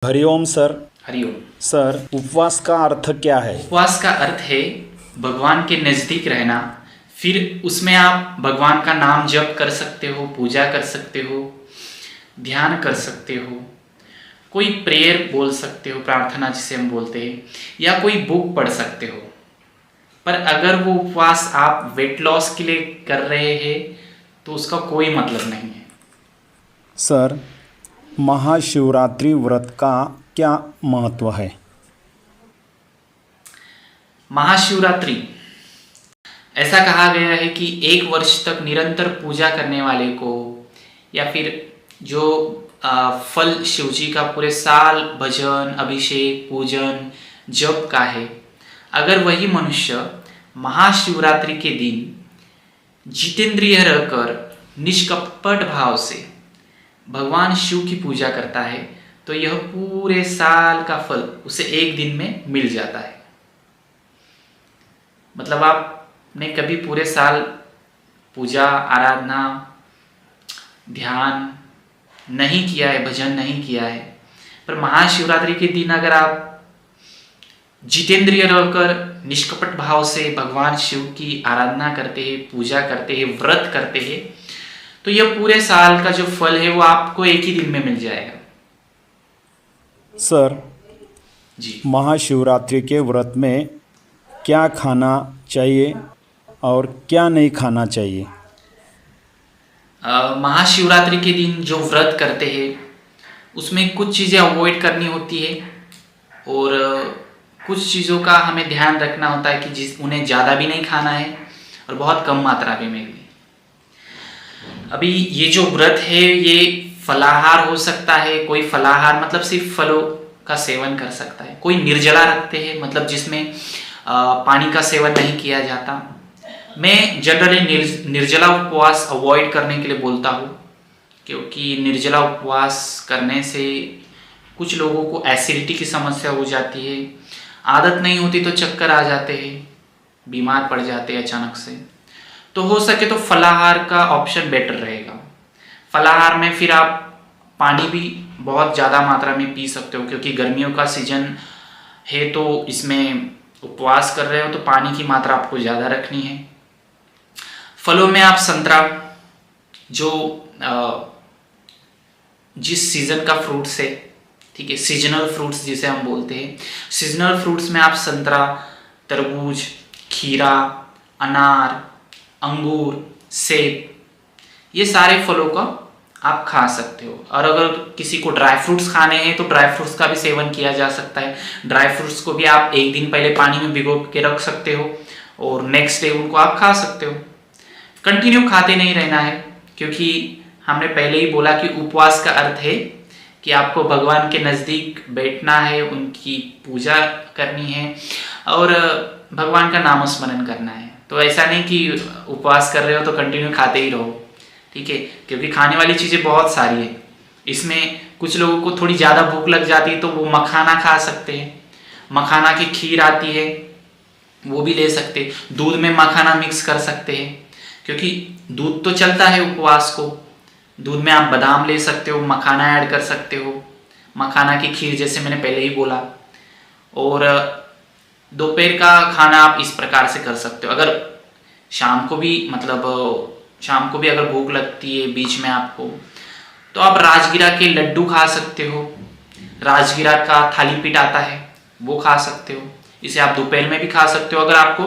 Hariom sir. Hariom. Sir, उपवास का अर्थ क्या है? उपवास का अर्थ है भगवान के नज़दीक रहना। फिर उसमें आप भगवान का नाम जप कर सकते हो, पूजा कर सकते हो, ध्यान कर सकते हो, कोई प्रेयर बोल सकते हो, प्रार्थना जिसे हम बोलते हैं, या कोई बुक पढ़ सकते हो। पर अगर वो उपवास आप वेट लॉस के लिए कर रहे हैं तो उसका कोई मतलब नहीं है। सर, महाशिवरात्रि व्रत का क्या महत्व है? महाशिवरात्रि, ऐसा कहा गया है कि 1 वर्ष तक निरंतर पूजा करने वाले को, या फिर जो फल शिव जी का पूरे साल भजन, अभिषेक, पूजन, जप का है, अगर वही मनुष्य महाशिवरात्रि के दिन जितेंद्रिय रहकर निष्कपट भाव से भगवान शिव की पूजा करता है तो यह पूरे साल का फल उसे एक दिन में मिल जाता है। मतलब आपने कभी पूरे साल पूजा, आराधना, ध्यान नहीं किया है, भजन नहीं किया है, पर महाशिवरात्रि के दिन अगर आप जितेंद्रिय रहकर निष्कपट भाव से भगवान शिव की आराधना करते हैं, पूजा करते हैं, व्रत करते हैं, तो यह पूरे साल का जो फल है वो आपको एक ही दिन में मिल जाएगा। सर, जी, महाशिवरात्रि के व्रत में क्या खाना चाहिए और क्या नहीं खाना चाहिए? महाशिवरात्रि के दिन जो व्रत करते हैं उसमें कुछ चीज़ें अवॉइड करनी होती है, और कुछ चीज़ों का हमें ध्यान रखना होता है कि उन्हें ज़्यादा भी नहीं खाना है और बहुत कम मात्रा में भी। अभी ये जो व्रत है ये फलाहार हो सकता है, कोई फलाहार मतलब सिर्फ फलों का सेवन कर सकता है, कोई निर्जला रखते हैं मतलब जिसमें पानी का सेवन नहीं किया जाता। मैं जनरली निर्जला उपवास अवॉइड करने के लिए बोलता हूँ, क्योंकि निर्जला उपवास करने से कुछ लोगों को एसिडिटी की समस्या हो जाती है, आदत नहीं होती तो चक्कर आ जाते हैं, बीमार पड़ जाते हैं अचानक से। तो हो सके तो फलाहार का ऑप्शन बेटर रहेगा। फलाहार में फिर आप पानी भी बहुत ज़्यादा मात्रा में पी सकते हो, क्योंकि गर्मियों का सीजन है तो इसमें उपवास कर रहे हो तो पानी की मात्रा आपको ज़्यादा रखनी है। फलों में आप संतरा, जो जिस सीजन का फ्रूट्स है, ठीक है, सीजनल फ्रूट्स जिसे हम बोलते हैं, सीजनल फ्रूट्स में आप संतरा, तरबूज, खीरा, अनार, अंगूर, सेब, ये सारे फलों का आप खा सकते हो। और अगर किसी को ड्राई फ्रूट्स खाने हैं तो ड्राई फ्रूट्स का भी सेवन किया जा सकता है। ड्राई फ्रूट्स को भी आप एक दिन पहले पानी में भिगो के रख सकते हो और नेक्स्ट डे उनको आप खा सकते हो। कंटिन्यू खाते नहीं रहना है, क्योंकि हमने पहले ही बोला कि उपवास का अर्थ है कि आपको भगवान के नज़दीक बैठना है, उनकी पूजा करनी है और भगवान का नाम स्मरण करना है। तो ऐसा नहीं कि उपवास कर रहे हो तो कंटिन्यू खाते ही रहो, ठीक है, क्योंकि खाने वाली चीज़ें बहुत सारी है। इसमें कुछ लोगों को थोड़ी ज़्यादा भूख लग जाती है तो वो मखाना खा सकते हैं, मखाना की खीर आती है वो भी ले सकते हैं, दूध में मखाना मिक्स कर सकते हैं, क्योंकि दूध तो चलता है उपवास को। दूध में आप बादाम ले सकते हो, मखाना ऐड कर सकते हो, मखाना की खीर जैसे मैंने पहले ही बोला। और दोपहर का खाना आप इस प्रकार से कर सकते हो। अगर शाम को भी अगर भूख लगती है बीच में आपको, तो आप राजगिरा के लड्डू खा सकते हो, राजगिरा का थाली पीठ आता है वो खा सकते हो। इसे आप दोपहर में भी खा सकते हो अगर आपको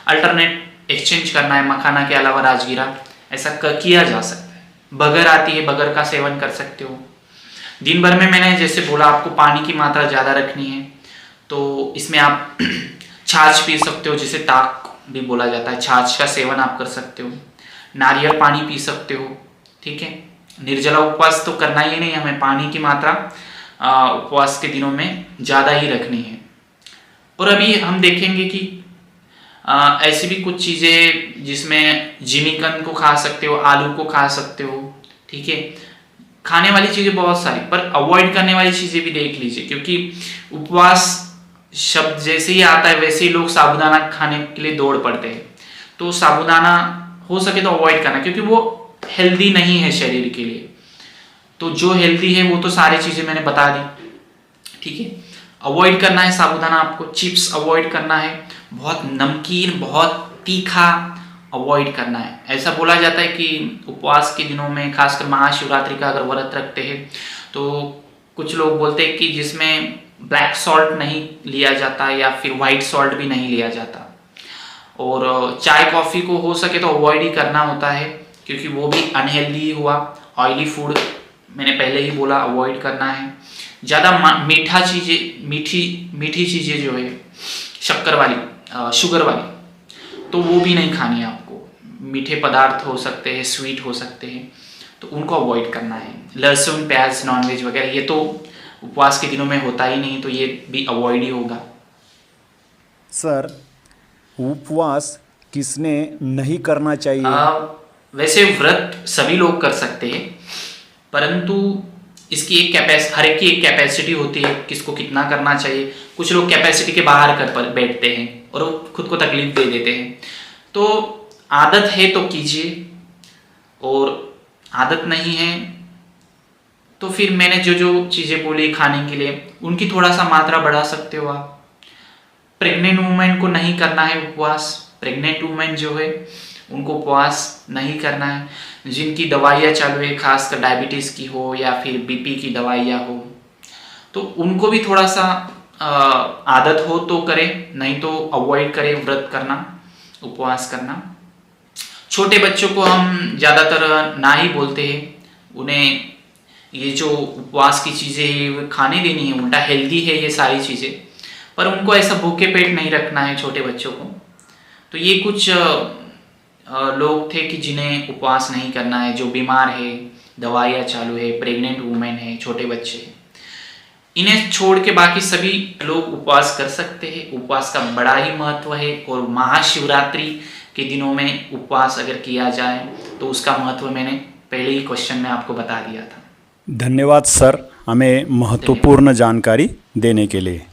अल्टरनेट एक्सचेंज करना है, मखाना के अलावा राजगिरा, ऐसा किया जा सकता है। बगर आती है, बगर का सेवन कर सकते हो। दिन भर में मैंने जैसे बोला आपको पानी की मात्रा ज़्यादा रखनी है, तो इसमें आप छाछ पी सकते हो, जिसे ताक भी बोला जाता है, छाछ का सेवन आप कर सकते हो। नारियल पानी पी सकते हो, ठीक है। निर्जला उपवास तो करना ही नहीं, हमें पानी की मात्रा उपवास के दिनों में ज़्यादा ही रखनी है। और अभी हम देखेंगे कि ऐसी भी कुछ चीज़ें जिसमें जिमीकंद को खा सकते हो, आलू को खा सकते हो, ठीक है। खाने वाली चीज़ें बहुत सारी, पर अवॉइड करने वाली चीज़ें भी देख लीजिए, क्योंकि उपवास शब्द जैसे ही आता है वैसे ही लोग साबूदाना खाने के लिए दौड़ पड़ते हैं। तो साबूदाना हो सके तो अवॉइड करना, क्योंकि वो हेल्दी नहीं है शरीर के लिए। तो जो हेल्दी है वो तो सारी चीज़ें मैंने बता दी। ठीक है। अवॉइड करना है साबूदाना, आपको चिप्स अवॉइड करना है, बहुत नमकीन बहुत तीखा अवॉइड करना है। ऐसा बोला जाता है कि उपवास के दिनों में, खासकर महाशिवरात्रि का अगर व्रत रखते हैं तो कुछ लोग बोलते हैं कि जिसमें ब्लैक सॉल्ट नहीं लिया जाता या फिर वाइट सॉल्ट भी नहीं लिया जाता, और चाय कॉफ़ी को हो सके तो अवॉइड ही करना होता है, क्योंकि वो भी अनहेल्दी हुआ। ऑयली फूड मैंने पहले ही बोला अवॉइड करना है। ज़्यादा मीठा चीज़ें, मीठी चीज़ें जो है शक्कर वाली, शुगर वाली, तो वो भी नहीं खानी है आपको। मीठे पदार्थ हो सकते हैं, स्वीट हो सकते हैं, तो उनको अवॉइड करना है। लहसुन प्याज नॉनवेज वगैरह ये तो उपवास के दिनों में होता ही नहीं, तो ये भी अवॉइड ही होगा। सर, उपवास किसने नहीं करना चाहिए? वैसे व्रत सभी लोग कर सकते हैं, परंतु इसकी एक हर एक की एक कैपेसिटी होती है, किसको कितना करना चाहिए। कुछ लोग कैपेसिटी के बाहर कर बैठते हैं और वो खुद को तकलीफ दे देते हैं। तो आदत है तो कीजिए, और आदत नहीं है तो फिर मैंने जो जो चीज़ें बोली खाने के लिए, उनकी थोड़ा सा मात्रा बढ़ा सकते हो आप। प्रेग्नेंट वुमेन को नहीं करना है उपवास, प्रेग्नेंट वुमेन जो है उनको उपवास नहीं करना है। जिनकी दवाइयाँ चालू है, खासकर डायबिटीज़ की हो या फिर बीपी की दवाइयाँ हो, तो उनको भी थोड़ा सा आदत हो तो करें, नहीं तो अवॉइड करें व्रत करना, उपवास करना। छोटे बच्चों को हम ज़्यादातर ना ही बोलते हैं, उन्हें ये जो उपवास की चीज़ें हैं खाने देनी है, उल्टा हेल्दी है ये सारी चीज़ें, पर उनको ऐसा भूखे पेट नहीं रखना है छोटे बच्चों को। तो ये कुछ लोग थे कि जिन्हें उपवास नहीं करना है, जो बीमार है, दवाइयाँ चालू है, प्रेग्नेंट वुमेन है, छोटे बच्चे, इन्हें छोड़ के बाकी सभी लोग उपवास कर सकते हैं। उपवास का बड़ा ही महत्व है, और महाशिवरात्रि के दिनों में उपवास अगर किया जाए तो उसका महत्व मैंने पहले ही क्वेश्चन में आपको बता दिया था। धन्यवाद सर, हमें महत्वपूर्ण जानकारी देने के लिए।